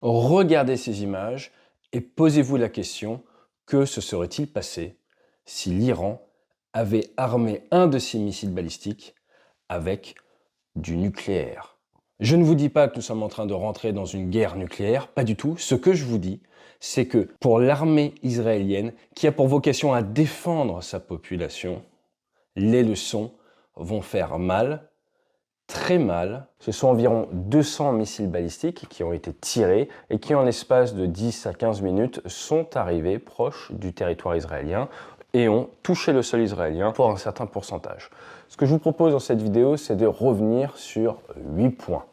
Regardez ces images et posez-vous la question, que se serait-il passé si l'Iran avait armé un de ses missiles balistiques avec du nucléaire? Je ne vous dis pas que nous sommes en train de rentrer dans une guerre nucléaire, pas du tout. Ce que je vous dis, c'est que pour l'armée israélienne, qui a pour vocation à défendre sa population, les leçons vont faire mal, très mal. Ce sont environ 200 missiles balistiques qui ont été tirés et qui, en l'espace de 10 à 15 minutes, sont arrivés proches du territoire israélien et ont touché le sol israélien pour un certain pourcentage. Ce que je vous propose dans cette vidéo, c'est de revenir sur 8 points.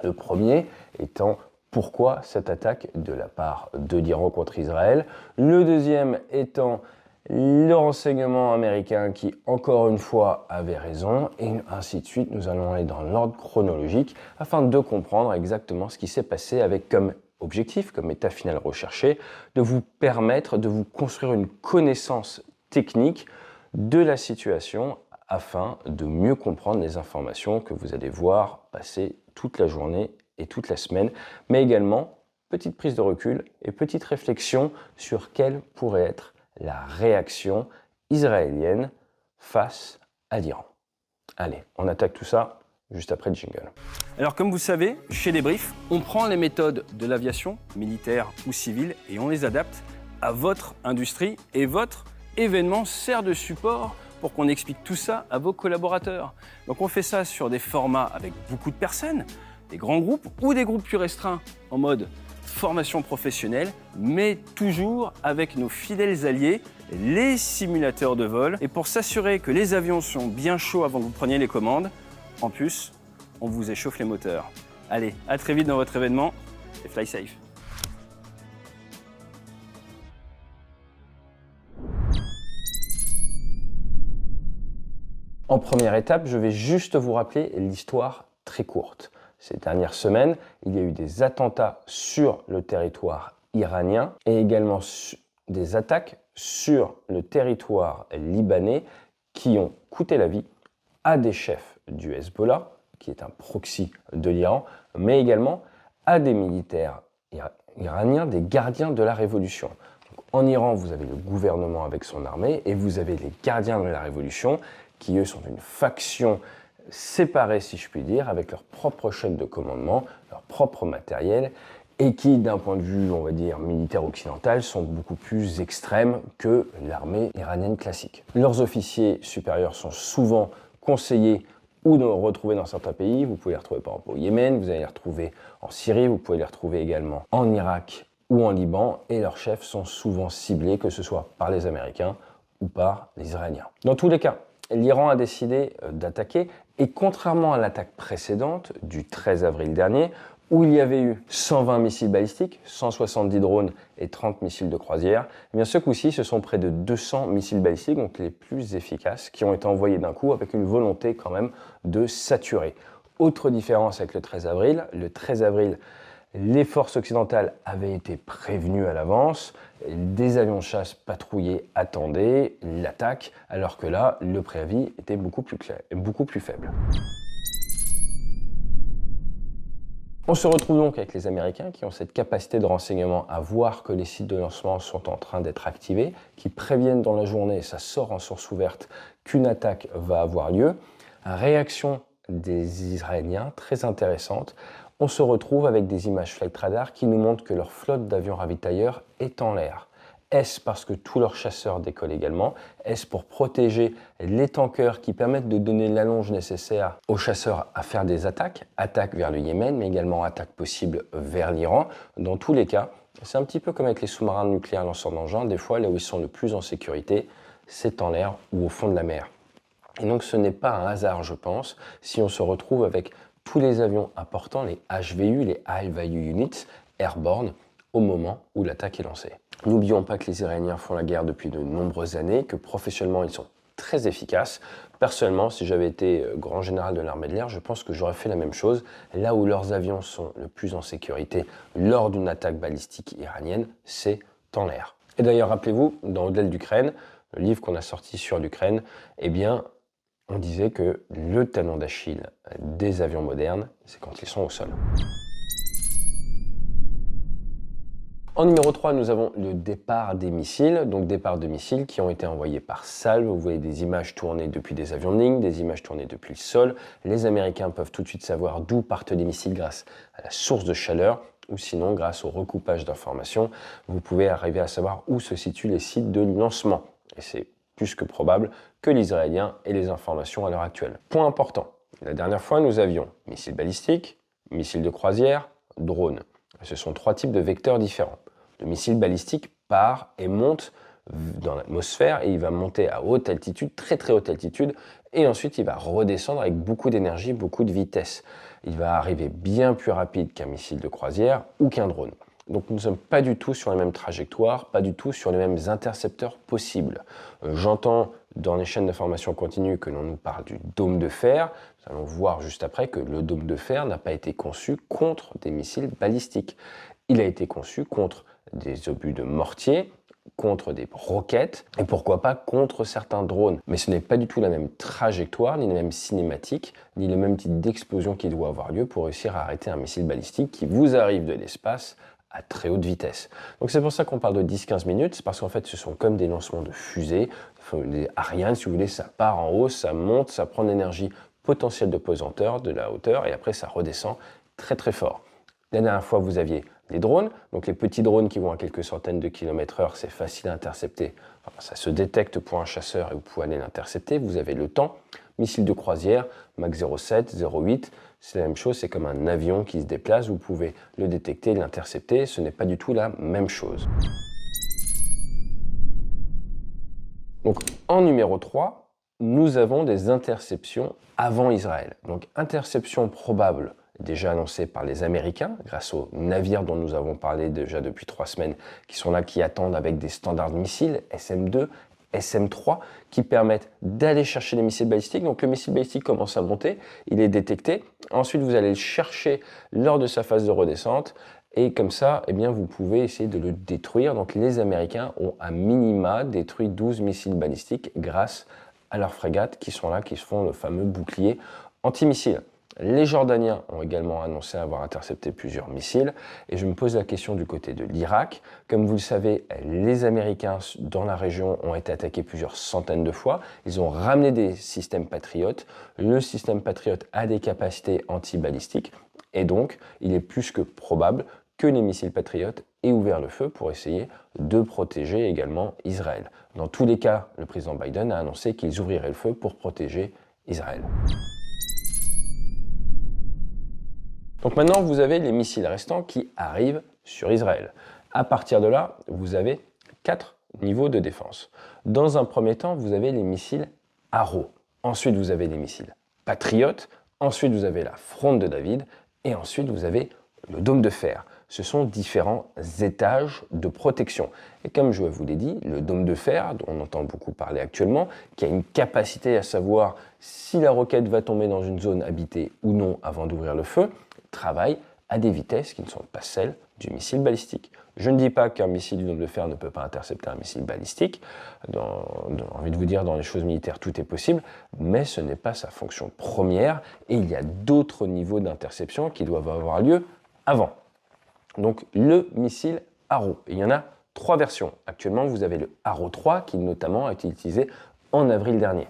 Le premier étant pourquoi cette attaque de la part de l'Iran contre Israël. Le deuxième étant le renseignement américain qui, encore une fois, avait raison, et ainsi de suite. Nous allons aller dans l'ordre chronologique afin de comprendre exactement ce qui s'est passé avec comme objectif, comme état final recherché, de vous permettre de vous construire une connaissance technique de la situation afin de mieux comprendre les informations que vous allez voir passer toute la journée et toute la semaine, mais également petite prise de recul et petite réflexion sur quelle pourrait être la réaction israélienne face à l'Iran. Allez, on attaque tout ça juste après le jingle. Alors comme vous savez, chez Débrief, on prend les méthodes de l'aviation, militaire ou civile, et on les adapte à votre industrie, et votre événement sert de support pour qu'on explique tout ça à vos collaborateurs. Donc on fait ça sur des formats avec beaucoup de personnes, des grands groupes ou des groupes plus restreints en mode formation professionnelle, mais toujours avec nos fidèles alliés, les simulateurs de vol. Et pour s'assurer que les avions sont bien chauds avant que vous preniez les commandes, en plus, on vous échauffe les moteurs. Allez, à très vite dans votre événement et fly safe. En première étape, je vais juste vous rappeler l'histoire très courte. Ces dernières semaines, il y a eu des attentats sur le territoire iranien et également des attaques sur le territoire libanais qui ont coûté la vie à des chefs du Hezbollah, qui est un proxy de l'Iran, mais également à des militaires iraniens, des gardiens de la révolution. Donc, en Iran, vous avez le gouvernement avec son armée et vous avez les gardiens de la révolution qui, eux, sont une faction séparés, si je puis dire, avec leur propre chaîne de commandement, leur propre matériel, et qui, d'un point de vue, on va dire, militaire occidental, sont beaucoup plus extrêmes que l'armée iranienne classique. Leurs officiers supérieurs sont souvent conseillés ou retrouvés dans certains pays. Vous pouvez les retrouver par exemple au Yémen, vous allez les retrouver en Syrie, vous pouvez les retrouver également en Irak ou en Liban, et leurs chefs sont souvent ciblés, que ce soit par les Américains ou par les Iraniens. Dans tous les cas, l'Iran a décidé d'attaquer, et contrairement à l'attaque précédente du 13 avril dernier, où il y avait eu 120 missiles balistiques, 170 drones et 30 missiles de croisière, eh bien ce coup-ci, ce sont près de 200 missiles balistiques, donc les plus efficaces, qui ont été envoyés d'un coup avec une volonté quand même de saturer. Autre différence avec le 13 avril, les forces occidentales avaient été prévenues à l'avance, des avions de chasse patrouillés attendaient l'attaque, alors que là, le préavis était beaucoup plus faible. On se retrouve donc avec les Américains qui ont cette capacité de renseignement à voir que les sites de lancement sont en train d'être activés, qui préviennent dans la journée, et ça sort en source ouverte, qu'une attaque va avoir lieu. Réaction des Israéliens, très intéressante. On se retrouve avec des images Flight Radar qui nous montrent que leur flotte d'avions ravitailleurs est en l'air. Est-ce parce que tous leurs chasseurs décollent également? Est-ce pour protéger les tankers qui permettent de donner l'allonge nécessaire aux chasseurs à faire des attaques vers le Yémen, mais également attaques possibles vers l'Iran? Dans tous les cas, c'est un petit peu comme avec les sous-marins nucléaires lanceurs d'engins. Des fois, là où ils sont le plus en sécurité, c'est en l'air ou au fond de la mer. Et donc, ce n'est pas un hasard, je pense, si on se retrouve avec tous les avions importants, les HVU, les High Value Units, airborne, au moment où l'attaque est lancée. N'oublions pas que les Iraniens font la guerre depuis de nombreuses années, que professionnellement ils sont très efficaces. Personnellement, si j'avais été grand général de l'armée de l'air, je pense que j'aurais fait la même chose. Là où leurs avions sont le plus en sécurité lors d'une attaque balistique iranienne, c'est en l'air. Et d'ailleurs, rappelez-vous, dans Au-delà de l'Ukraine, le livre qu'on a sorti sur l'Ukraine, eh bien, on disait que le talon d'Achille des avions modernes, c'est quand ils sont au sol. En numéro 3, nous avons le départ des missiles, donc départ de missiles qui ont été envoyés par salve. Vous voyez des images tournées depuis des avions de ligne, des images tournées depuis le sol. Les Américains peuvent tout de suite savoir d'où partent les missiles grâce à la source de chaleur, ou sinon grâce au recoupage d'informations, vous pouvez arriver à savoir où se situent les sites de lancement. Et c'est plus que probable que les Israéliens aient les informations à l'heure actuelle. Point important, la dernière fois nous avions missiles balistiques, missiles de croisière, drones. Ce sont 3 types de vecteurs différents. Le missile balistique part et monte dans l'atmosphère et il va monter à haute altitude, très très haute altitude, et ensuite il va redescendre avec beaucoup d'énergie, beaucoup de vitesse. Il va arriver bien plus rapide qu'un missile de croisière ou qu'un drone. Donc nous ne sommes pas du tout sur les mêmes trajectoires, pas du tout sur les mêmes intercepteurs possibles. J'entends dans les chaînes d'information continue que l'on nous parle du dôme de fer. Nous allons voir juste après que le dôme de fer n'a pas été conçu contre des missiles balistiques. Il a été conçu contre des obus de mortier, contre des roquettes et pourquoi pas contre certains drones. Mais ce n'est pas du tout la même trajectoire, ni la même cinématique, ni le même type d'explosion qui doit avoir lieu pour réussir à arrêter un missile balistique qui vous arrive de l'espace à très haute vitesse. Donc c'est pour ça qu'on parle de 10-15 minutes, c'est parce qu'en fait ce sont comme des lancements de fusées, des Ariane si vous voulez, ça part en haut, ça monte, ça prend l'énergie potentielle de pesanteur, de la hauteur, et après ça redescend très très fort. La dernière fois vous aviez des drones, donc les petits drones qui vont à quelques centaines de kilomètres heure, c'est facile à intercepter, enfin, ça se détecte pour un chasseur et vous pouvez aller l'intercepter, vous avez le temps. Missile de croisière, Mach 0,7, 0,8, c'est la même chose, c'est comme un avion qui se déplace, vous pouvez le détecter, l'intercepter, ce n'est pas du tout la même chose. Donc en numéro 3, nous avons des interceptions avant Israël. Donc interception probable déjà annoncée par les Américains grâce aux navires dont nous avons parlé déjà depuis 3 semaines qui sont là, qui attendent avec des standards de missiles SM-2, SM-3 qui permettent d'aller chercher les missiles balistiques. Donc le missile balistique commence à monter, il est détecté. Ensuite, vous allez le chercher lors de sa phase de redescente. Et comme ça, eh bien, vous pouvez essayer de le détruire. Donc les Américains ont à minima détruit 12 missiles balistiques grâce à leurs frégates qui sont là, qui se font le fameux bouclier antimissile. Les Jordaniens ont également annoncé avoir intercepté plusieurs missiles et je me pose la question du côté de l'Irak. Comme vous le savez, les Américains dans la région ont été attaqués plusieurs centaines de fois. Ils ont ramené des systèmes Patriot. Le système Patriot a des capacités anti-balistiques et donc il est plus que probable que les missiles Patriot aient ouvert le feu pour essayer de protéger également Israël. Dans tous les cas, le président Biden a annoncé qu'ils ouvriraient le feu pour protéger Israël. Donc maintenant, vous avez les missiles restants qui arrivent sur Israël. À partir de là, vous avez 4 niveaux de défense. Dans un premier temps, vous avez les missiles Arrow. Ensuite, vous avez les missiles Patriot. Ensuite, vous avez la fronde de David. Et ensuite, vous avez le dôme de fer. Ce sont différents étages de protection. Et comme je vous l'ai dit, le dôme de fer, dont on entend beaucoup parler actuellement, qui a une capacité à savoir si la roquette va tomber dans une zone habitée ou non avant d'ouvrir le feu, travaille à des vitesses qui ne sont pas celles du missile balistique. Je ne dis pas qu'un missile du dôme de fer ne peut pas intercepter un missile balistique. J'ai envie de vous dire, dans les choses militaires, tout est possible, mais ce n'est pas sa fonction première et il y a d'autres niveaux d'interception qui doivent avoir lieu avant. Donc le missile Arrow. Il y en a 3 versions. Actuellement, vous avez le Arrow 3 qui notamment a été utilisé en avril dernier.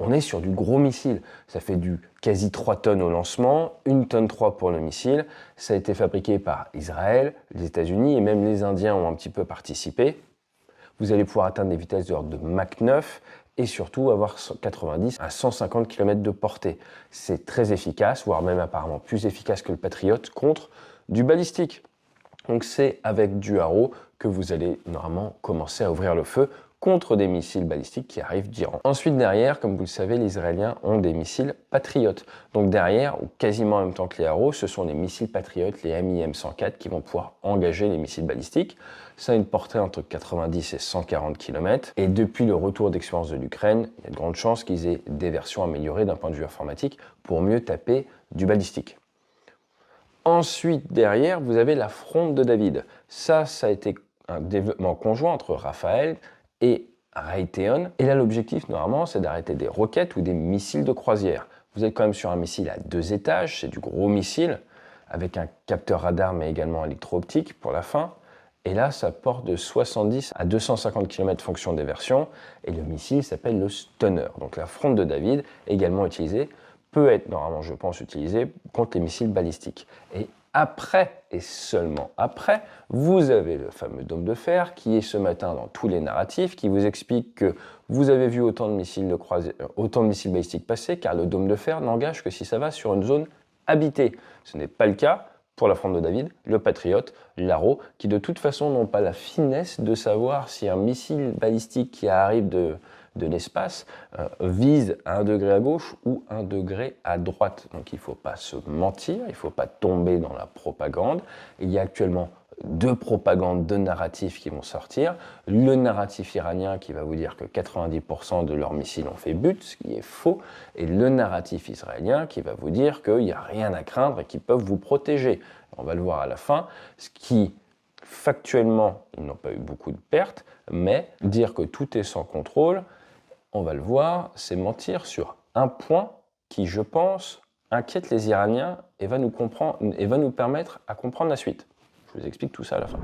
On est sur du gros missile. Ça fait du quasi 3 tonnes au lancement, 1 tonne 3 pour le missile. Ça a été fabriqué par Israël, les États-Unis et même les Indiens ont un petit peu participé. Vous allez pouvoir atteindre des vitesses de l'ordre de Mach 9 et surtout avoir 90 à 150 km de portée. C'est très efficace, voire même apparemment plus efficace que le Patriot contre du balistique. Donc c'est avec du Arrow que vous allez normalement commencer à ouvrir le feu contre des missiles balistiques qui arrivent d'Iran. Ensuite derrière, comme vous le savez, les Israéliens ont des missiles Patriot. Donc derrière, ou quasiment en même temps que les Arrow, ce sont les missiles Patriot, les MIM-104 qui vont pouvoir engager les missiles balistiques. Ça a une portée entre 90 et 140 km. Et depuis le retour d'expérience de l'Ukraine, il y a de grandes chances qu'ils aient des versions améliorées d'un point de vue informatique pour mieux taper du balistique. Ensuite, derrière, vous avez la fronde de David. Ça a été un développement conjoint entre Rafael et Raytheon. Et là, l'objectif, normalement, c'est d'arrêter des roquettes ou des missiles de croisière. Vous êtes quand même sur un missile à 2 étages, c'est du gros missile, avec un capteur radar, mais également électro-optique pour la fin. Et là, ça porte de 70 à 250 km fonction des versions. Et le missile s'appelle le Stunner. Donc la fronde de David, également utilisée, peut être normalement, je pense, utilisée contre les missiles balistiques. Et après, et seulement après, vous avez le fameux dôme de fer qui est ce matin dans tous les narratifs, qui vous explique que vous avez vu autant de missiles balistiques passer, car le dôme de fer n'engage que si ça va sur une zone habitée. Ce n'est pas le cas pour la fronde de David, le Patriot, l'Arrow, qui de toute façon n'ont pas la finesse de savoir si un missile balistique qui arrive de l'espace vise à 1 degré à gauche ou 1 degré à droite. Donc il ne faut pas se mentir, il ne faut pas tomber dans la propagande. Il y a actuellement 2 propagandes, 2 narratifs qui vont sortir. Le narratif iranien qui va vous dire que 90% de leurs missiles ont fait but, ce qui est faux, et le narratif israélien qui va vous dire qu'il n'y a rien à craindre et qu'ils peuvent vous protéger. On va le voir à la fin, ce qui, factuellement, ils n'ont pas eu beaucoup de pertes, mais dire que tout est sans contrôle, on va le voir, c'est mentir sur un point qui, je pense, inquiète les Iraniens et va nous permettre à comprendre la suite. Je vous explique tout ça à la fin.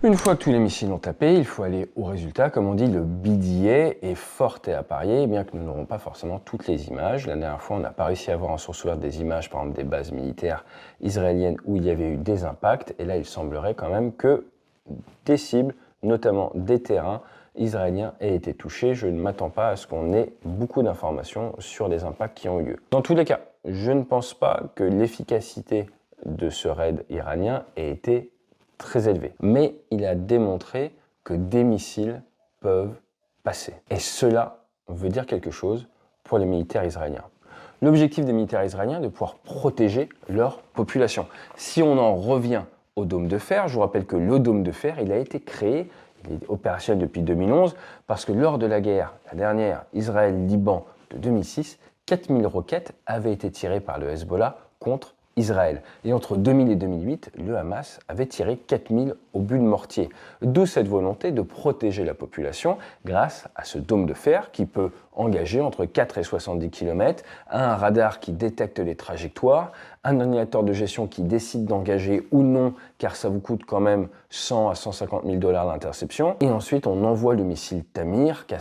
Une fois que tous les missiles ont tapé, il faut aller au résultat. Comme on dit, le BDA est fort et à parier, bien que nous n'aurons pas forcément toutes les images. La dernière fois, on n'a pas réussi à avoir en source ouverte des images, par exemple des bases militaires israéliennes où il y avait eu des impacts. Et là, il semblerait quand même que des cibles, notamment des terrains israéliens, aient été touchés. Je ne m'attends pas à ce qu'on ait beaucoup d'informations sur les impacts qui ont eu lieu. Dans tous les cas, je ne pense pas que l'efficacité de ce raid iranien ait été très élevée. Mais il a démontré que des missiles peuvent passer. Et cela veut dire quelque chose pour les militaires israéliens. L'objectif des militaires israéliens est de pouvoir protéger leur population. Si on en revient au dôme de fer, je vous rappelle que le dôme de fer, il a été créé, il est opérationnel depuis 2011, parce que lors de la guerre, la dernière, Israël-Liban de 2006, 4000 roquettes avaient été tirées par le Hezbollah contre Israël. Et entre 2000 et 2008, le Hamas avait tiré 4000 obus de mortier. D'où cette volonté de protéger la population grâce à ce dôme de fer qui peut engager entre 4 et 70 km, un radar qui détecte les trajectoires, un ordinateur de gestion qui décide d'engager ou non, car ça vous coûte quand même 100 à 150 000 $ l'interception. Et ensuite, on envoie le missile Tamir, qui a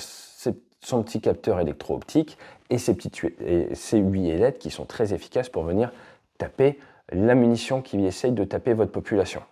son petit capteur électro-optique et ces 8 ailettes qui sont très efficaces pour venir taper la munition qui essaye de taper votre population.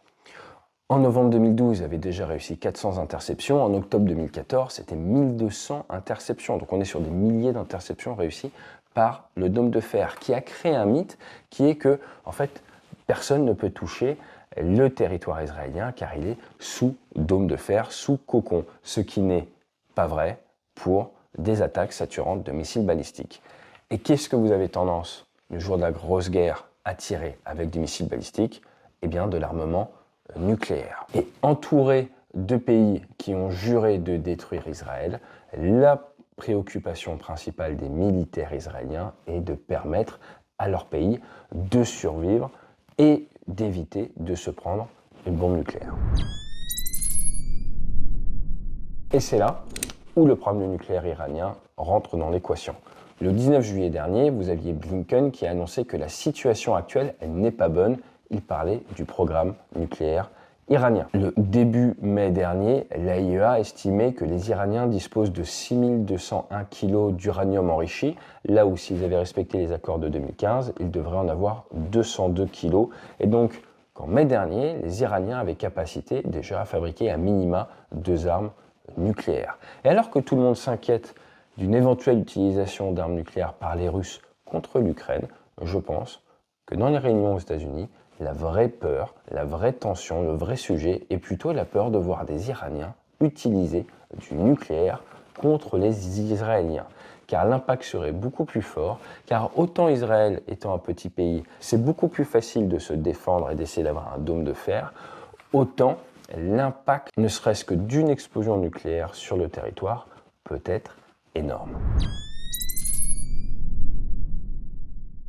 En novembre 2012, il avait déjà réussi 400 interceptions. En octobre 2014, c'était 1200 interceptions. Donc on est sur des milliers d'interceptions réussies par le dôme de fer, qui a créé un mythe qui est que, en fait, personne ne peut toucher le territoire israélien car il est sous dôme de fer, sous cocon. Ce qui n'est pas vrai pour des attaques saturantes de missiles balistiques. Et qu'est-ce que vous avez tendance, le jour de la grosse guerre, à tirer avec des missiles balistiques? Eh bien, de l'armement nucléaire. Et entouré de pays qui ont juré de détruire Israël, la préoccupation principale des militaires israéliens est de permettre à leur pays de survivre et d'éviter de se prendre une bombe nucléaire. Et c'est là où le problème nucléaire iranien rentre dans l'équation. Le 19 juillet dernier, vous aviez Blinken qui a annoncé que la situation actuelle, elle n'est pas bonne. Il parlait du programme nucléaire iranien. Le début mai dernier, l'AIEA estimait que les Iraniens disposent de 6201 kg d'uranium enrichi, là où s'ils avaient respecté les accords de 2015, ils devraient en avoir 202 kg. Et donc, qu'en mai dernier, les Iraniens avaient capacité déjà à fabriquer à minima 2 armes nucléaires. Et alors que tout le monde s'inquiète d'une éventuelle utilisation d'armes nucléaires par les Russes contre l'Ukraine, je pense que dans les réunions aux États-Unis, la vraie peur, la vraie tension, le vrai sujet est plutôt la peur de voir des Iraniens utiliser du nucléaire contre les Israéliens. Car l'impact serait beaucoup plus fort, car autant Israël étant un petit pays, c'est beaucoup plus facile de se défendre et d'essayer d'avoir un dôme de fer, autant l'impact, ne serait-ce que d'une explosion nucléaire sur le territoire, peut être énorme.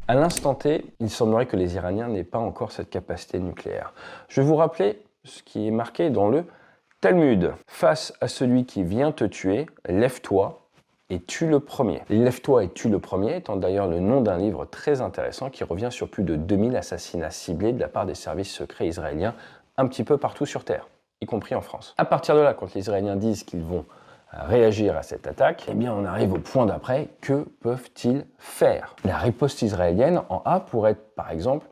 À l'instant T, il semblerait que les Iraniens n'aient pas encore cette capacité nucléaire. Je vais vous rappeler ce qui est marqué dans le Talmud. Face à celui qui vient te tuer, lève-toi et tue le premier. Lève-toi et tue le premier étant d'ailleurs le nom d'un livre très intéressant qui revient sur plus de 2000 assassinats ciblés de la part des services secrets israéliens un petit peu partout sur Terre, y compris en France. À partir de là, quand les Israéliens disent qu'ils vont réagir à cette attaque, eh bien on arrive au point d'après, que peuvent-ils faire? La riposte israélienne en A pourrait être par exemple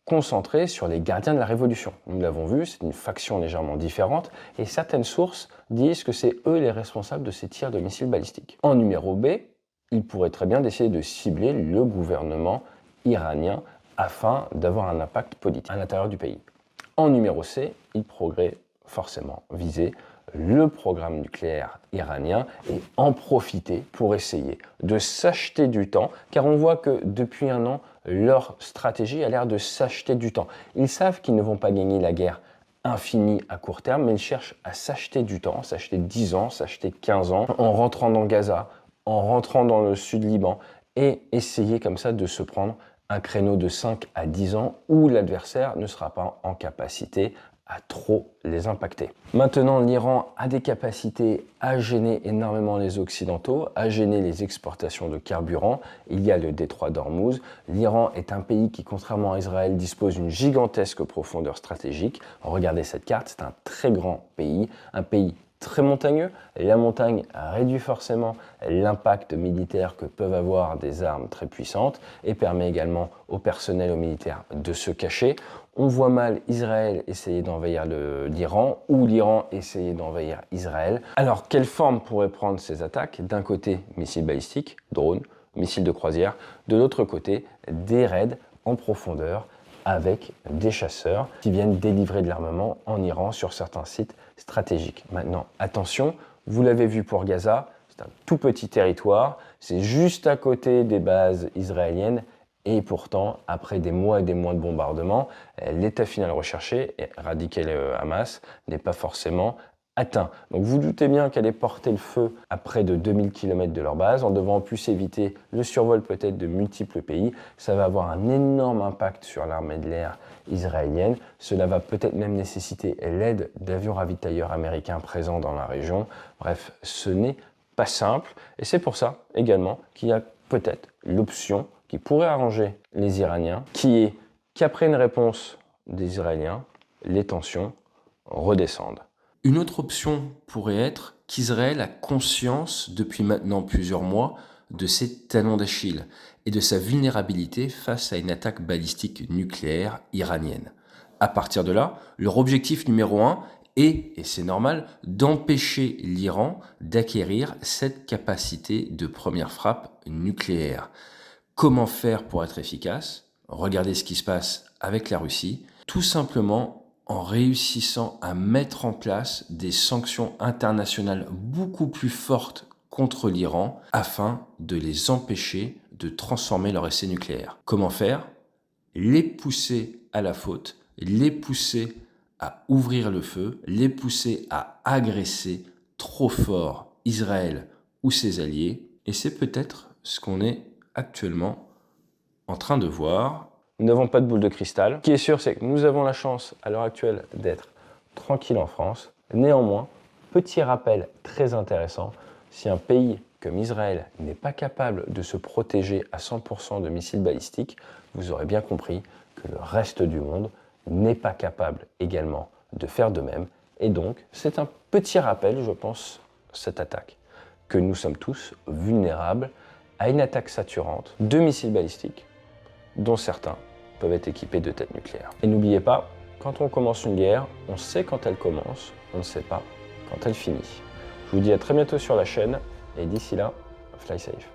concentrée sur les gardiens de la Révolution. Nous l'avons vu, c'est une faction légèrement différente et certaines sources disent que c'est eux les responsables de ces tirs de missiles balistiques. En numéro B, il pourrait très bien décider de cibler le gouvernement iranien afin d'avoir un impact politique à l'intérieur du pays. En numéro C, il pourrait forcément viser le programme nucléaire iranien et en profiter pour essayer de s'acheter du temps, car on voit que depuis un an, leur stratégie a l'air de s'acheter du temps. Ils savent qu'ils ne vont pas gagner la guerre infinie à court terme, mais ils cherchent à s'acheter du temps, s'acheter 10 ans, s'acheter 15 ans, en rentrant dans Gaza, en rentrant dans le sud Liban, et essayer comme ça de se prendre un créneau de 5 à 10 ans où l'adversaire ne sera pas en capacité à trop les impacter. Maintenant, l'Iran a des capacités à gêner énormément les Occidentaux, à gêner les exportations de carburant. Il y a le détroit d'Ormuz. L'Iran est un pays qui, contrairement à Israël, dispose d'une gigantesque profondeur stratégique. Regardez cette carte, c'est un très grand pays, un pays très montagneux. La montagne réduit forcément l'impact militaire que peuvent avoir des armes très puissantes et permet également au personnel, aux militaires de se cacher. On voit mal Israël essayer d'envahir l'Iran ou l'Iran essayer d'envahir Israël. Alors, quelle forme pourraient prendre ces attaques? D'un côté, missiles balistiques, drones, missiles de croisière. De l'autre côté, des raids en profondeur avec des chasseurs qui viennent délivrer de l'armement en Iran sur certains sites stratégiques. Maintenant, attention, vous l'avez vu pour Gaza, c'est un tout petit territoire, c'est juste à côté des bases israéliennes. Et pourtant, après des mois et des mois de bombardements, l'état final recherché, éradiquer le Hamas, n'est pas forcément atteint. Donc vous doutez bien qu'aller porter le feu à près de 2000 km de leur base, en devant en plus éviter le survol peut-être de multiples pays, ça va avoir un énorme impact sur l'armée de l'air israélienne. Cela va peut-être même nécessiter l'aide d'avions ravitailleurs américains présents dans la région. Bref, ce n'est pas simple. Et c'est pour ça également qu'il y a peut-être l'option qui pourrait arranger les Iraniens, qui est qu'après une réponse des Israéliens, les tensions redescendent. Une autre option pourrait être qu'Israël a conscience depuis maintenant plusieurs mois de ses talons d'Achille et de sa vulnérabilité face à une attaque balistique nucléaire iranienne. À partir de là, leur objectif numéro 1 est, et c'est normal, d'empêcher l'Iran d'acquérir cette capacité de première frappe nucléaire. Comment faire pour être efficace? Regardez ce qui se passe avec la Russie. Tout simplement en réussissant à mettre en place des sanctions internationales beaucoup plus fortes contre l'Iran afin de les empêcher de transformer leur essai nucléaire. Comment faire? Les pousser à la faute, les pousser à ouvrir le feu, les pousser à agresser trop fort Israël ou ses alliés. Et c'est peut-être ce qu'on est actuellement en train de voir. Nous n'avons pas de boule de cristal. Ce qui est sûr, c'est que nous avons la chance à l'heure actuelle d'être tranquille en France. Néanmoins, petit rappel très intéressant, si un pays comme Israël n'est pas capable de se protéger à 100% de missiles balistiques, vous aurez bien compris que le reste du monde n'est pas capable également de faire de même. Et donc, c'est un petit rappel, je pense, cette attaque, que nous sommes tous vulnérables à une attaque saturante de missiles balistiques, dont certains peuvent être équipés de têtes nucléaires. Et n'oubliez pas, quand on commence une guerre, on sait quand elle commence, on ne sait pas quand elle finit. Je vous dis à très bientôt sur la chaîne, et d'ici là, fly safe.